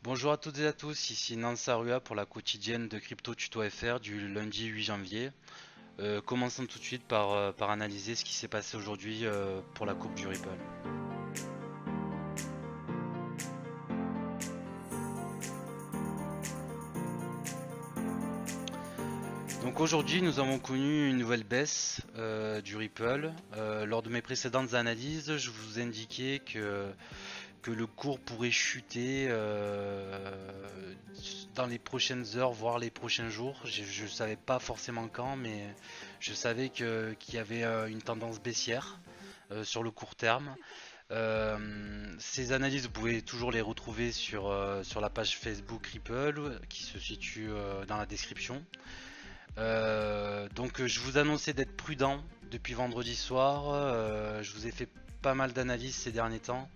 Bonjour à toutes et à tous, ici Nansarua pour la quotidienne de Crypto Tuto FR du lundi 8 janvier. Commençons tout de suite par analyser ce qui s'est passé aujourd'hui pour la courbe du Ripple. Donc aujourd'hui nous avons connu une nouvelle baisse du Ripple. Lors de mes précédentes analyses, je vous indiquais que le cours pourrait chuter dans les prochaines heures, voire les prochains jours. Je ne savais pas forcément quand, mais je savais qu'il y avait une tendance baissière sur le court terme. Ces analyses, vous pouvez toujours les retrouver sur la page Facebook Ripple qui se situe dans la description. Donc je vous annonçais d'être prudent depuis vendredi soir. Je vous ai fait pas mal d'analyses ces derniers temps.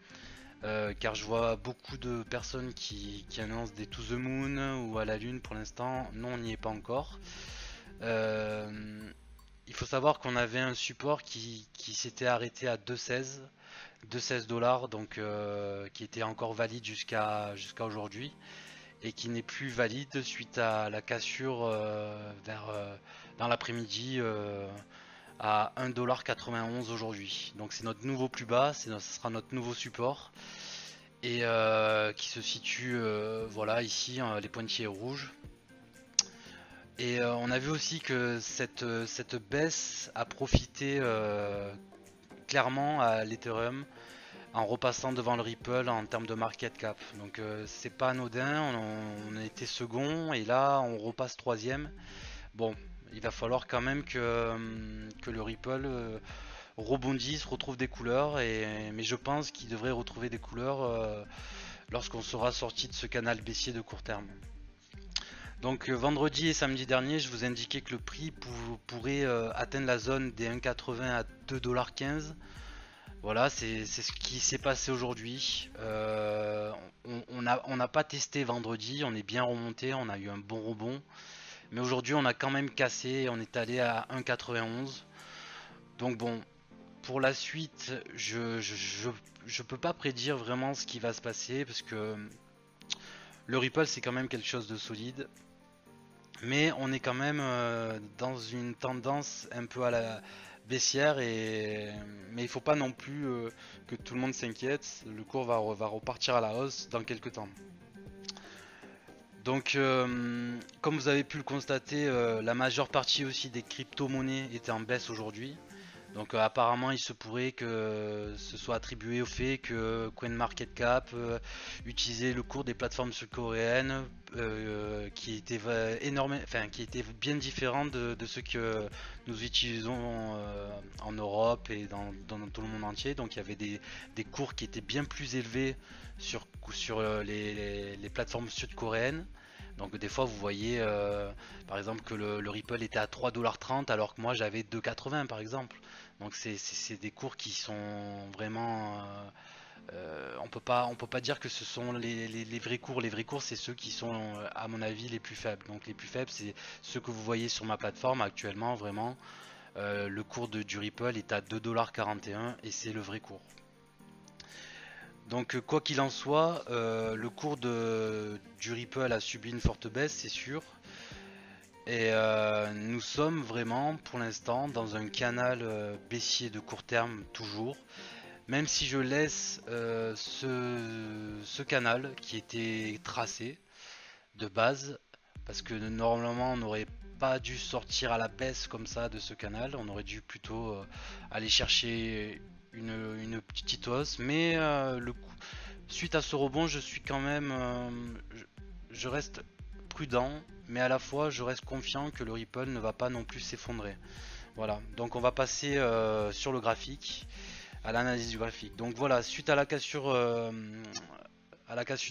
Car je vois beaucoup de personnes qui annoncent des to the moon ou à la lune pour l'instant. Non, on n'y est pas encore. Euh, il faut savoir qu'on avait un support qui s'était arrêté à 2,16 dollars, donc qui était encore valide jusqu'à aujourd'hui et qui n'est plus valide suite à la cassure dans l'après-midi à 1,91$ aujourd'hui. Donc c'est notre nouveau plus bas, ce sera notre nouveau support et qui se situe voilà ici, les pointillés rouges. Et on a vu aussi que cette baisse a profité clairement à l'Ethereum en repassant devant le Ripple en termes de market cap. Donc c'est pas anodin, on a été second et là on repasse troisième. Bon, il va falloir quand même que le Ripple rebondisse, retrouve des couleurs, mais je pense qu'il devrait retrouver des couleurs lorsqu'on sera sorti de ce canal baissier de court terme. Donc vendredi et samedi dernier, je vous indiquais que le prix pourrait atteindre la zone des 1,80 à 2,15$. Voilà, c'est ce qui s'est passé aujourd'hui. On n'a pas testé vendredi, on est bien remonté, on a eu un bon rebond. Mais aujourd'hui, on a quand même cassé et on est allé à 1,91. Donc bon, pour la suite, je peux pas prédire vraiment ce qui va se passer parce que le Ripple c'est quand même quelque chose de solide. Mais on est quand même dans une tendance un peu à la baissière mais il faut pas non plus que tout le monde s'inquiète. Le cours va repartir à la hausse dans quelques temps. Donc, comme vous avez pu le constater, la majeure partie aussi des crypto-monnaies était en baisse aujourd'hui. Donc apparemment il se pourrait que ce soit attribué au fait que CoinMarketCap utilisait le cours des plateformes sud-coréennes qui étaient enfin, qui étaient bien différents de ceux que nous utilisons en Europe et dans tout le monde entier. Donc il y avait des cours qui étaient bien plus élevés sur les plateformes sud-coréennes. Donc des fois vous voyez par exemple que le Ripple était à 3,30$ alors que moi j'avais 2,80$ par exemple. Donc c'est des cours qui sont vraiment on peut pas dire que ce sont les vrais cours. Les vrais cours c'est ceux qui sont à mon avis les plus faibles. Donc les plus faibles c'est ceux que vous voyez sur ma plateforme actuellement vraiment. Le cours du Ripple est à 2,41$ et c'est le vrai cours. Donc quoi qu'il en soit, le cours du Ripple a subi une forte baisse, c'est sûr. Et nous sommes vraiment pour l'instant dans un canal baissier de court terme toujours. Même si je laisse ce canal qui était tracé de base, parce que normalement on n'aurait pas dû sortir à la baisse comme ça de ce canal, on aurait dû plutôt aller chercher une petite hausse, mais suite à ce rebond, je suis quand même, je reste prudent, mais à la fois je reste confiant que le Ripple ne va pas non plus s'effondrer. Voilà, donc on va passer sur le graphique, à l'analyse du graphique. Donc voilà, suite à la cassure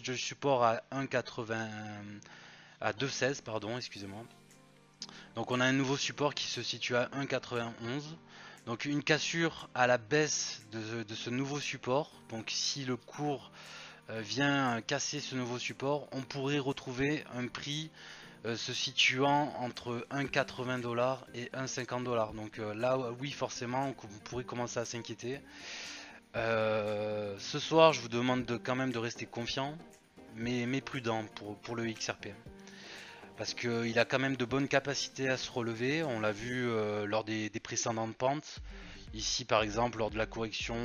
du support à 1,80, à 2,16 pardon, excusez-moi. Donc on a un nouveau support qui se situe à 1,91. Donc une cassure à la baisse de ce nouveau support. Donc si le cours vient casser ce nouveau support, on pourrait retrouver un prix se situant entre 1,80$ et 1,50$. Donc là, oui, forcément, vous pourrez commencer à s'inquiéter. Ce soir, je vous demande quand même de rester confiant. mais prudent pour le XRP. Parce qu'il a quand même de bonnes capacités à se relever, on l'a vu lors des précédentes pentes. Ici par exemple lors de la correction,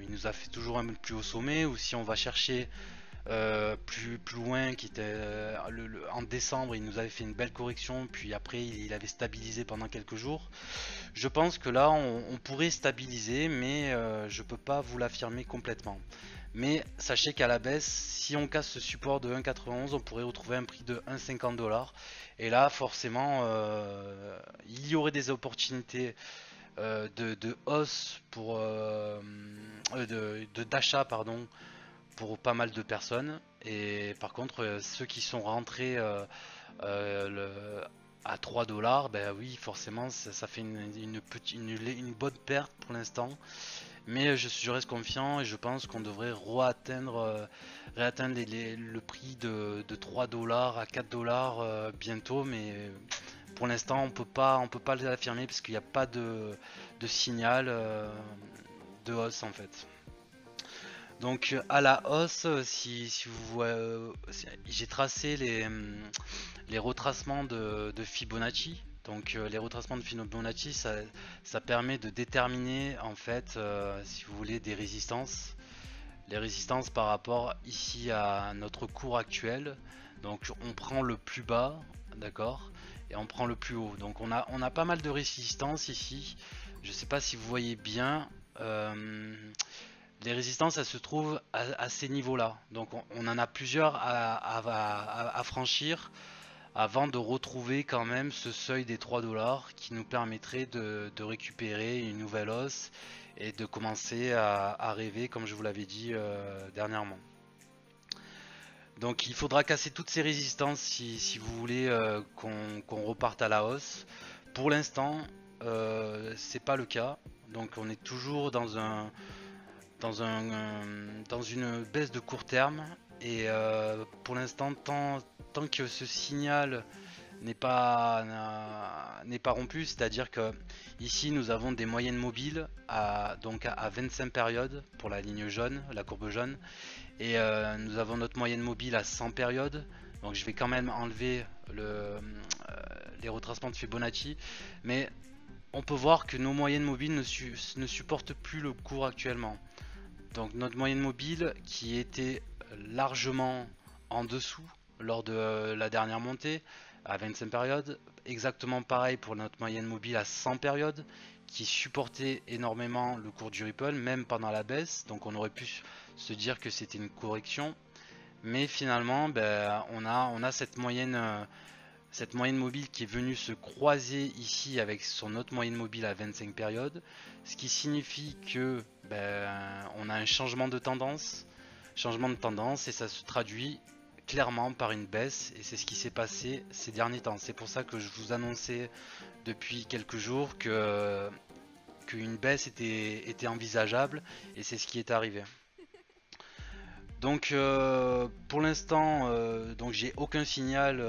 il nous a fait toujours un peu plus haut sommet, ou si on va chercher plus loin, qui était en décembre, il nous avait fait une belle correction, puis après il avait stabilisé pendant quelques jours. Je pense que là on pourrait stabiliser, mais je peux pas vous l'affirmer complètement. Mais sachez qu'à la baisse, si on casse ce support de 1,91, on pourrait retrouver un prix de 1,50 $. Et là, forcément, il y aurait des opportunités de hausse pour d'achat, pardon, pour pas mal de personnes. Et par contre, ceux qui sont rentrés à 3 $, ben oui, forcément, ça fait une bonne perte pour l'instant. Mais je reste confiant et je pense qu'on devrait réatteindre le prix de 3 $ à 4 $ bientôt. Mais pour l'instant, on peut pas l'affirmer parce qu'il n'y a pas de signal de hausse en fait. Donc à la hausse, si vous j'ai tracé les retracements de Fibonacci. Donc les retracements de Fibonacci, ça permet de déterminer en fait, si vous voulez, des résistances. Les résistances par rapport ici à notre cours actuel. Donc on prend le plus bas, d'accord, et on prend le plus haut. Donc on a pas mal de résistances ici. Je sais pas si vous voyez bien. Les résistances, elles se trouvent à ces niveaux-là. Donc on en a plusieurs à franchir avant de retrouver quand même ce seuil des 3 $ qui nous permettrait de récupérer une nouvelle hausse et de commencer à rêver, comme je vous l'avais dit dernièrement. Donc il faudra casser toutes ces résistances si vous voulez qu'on reparte à la hausse. Pour l'instant, c'est pas le cas. Donc on est toujours dans une baisse de court terme, et pour l'instant, tant que ce signal n'est pas rompu, c'est-à-dire que ici nous avons des moyennes mobiles à 25 périodes pour la ligne jaune, la courbe jaune, et nous avons notre moyenne mobile à 100 périodes. Donc je vais quand même enlever les retracements de Fibonacci, mais on peut voir que nos moyennes mobiles ne supportent plus le cours actuellement. Donc notre moyenne mobile qui était largement en dessous lors de la dernière montée à 25 périodes, exactement pareil pour notre moyenne mobile à 100 périodes qui supportait énormément le cours du Ripple même pendant la baisse. Donc on aurait pu se dire que c'était une correction, mais finalement on a cette moyenne mobile qui est venue se croiser ici avec son autre moyenne mobile à 25 périodes, ce qui signifie que on a un changement de tendance, et ça se traduit clairement par une baisse, et c'est ce qui s'est passé ces derniers temps. C'est pour ça que je vous annonçais depuis quelques jours qu'une baisse était envisageable, et c'est ce qui est arrivé. Donc pour l'instant, donc j'ai aucun signal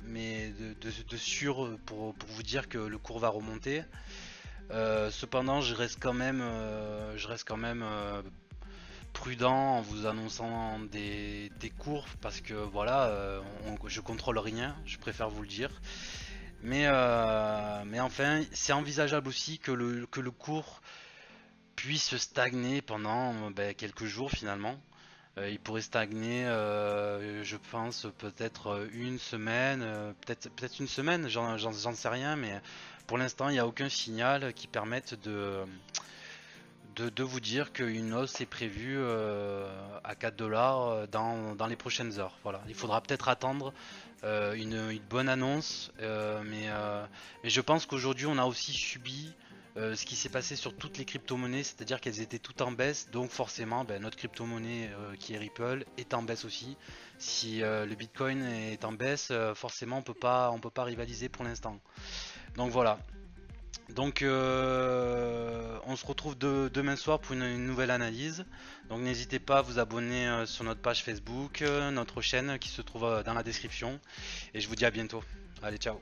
mais de sûr pour vous dire que le cours va remonter. Cependant, je reste quand même prudent en vous annonçant des cours, parce que voilà, je contrôle rien, je préfère vous le dire. Mais enfin, c'est envisageable aussi que le cours puisse stagner pendant quelques jours finalement. Il pourrait stagner, je pense, peut-être une semaine, peut-être une semaine, j'en sais rien, mais pour l'instant, il n'y a aucun signal qui permette de vous dire qu'une hausse est prévue à 4 $ dans les prochaines heures. Voilà, il faudra peut-être attendre une bonne annonce, mais je pense qu'aujourd'hui, on a aussi subi ce qui s'est passé sur toutes les crypto-monnaies, c'est-à-dire qu'elles étaient toutes en baisse, donc forcément notre crypto-monnaie qui est Ripple est en baisse aussi. Si le Bitcoin est en baisse, forcément on peut pas rivaliser pour l'instant. Donc voilà. Donc on se retrouve demain soir pour une nouvelle analyse. Donc n'hésitez pas à vous abonner sur notre page Facebook, notre chaîne qui se trouve dans la description. Et je vous dis à bientôt. Allez, ciao.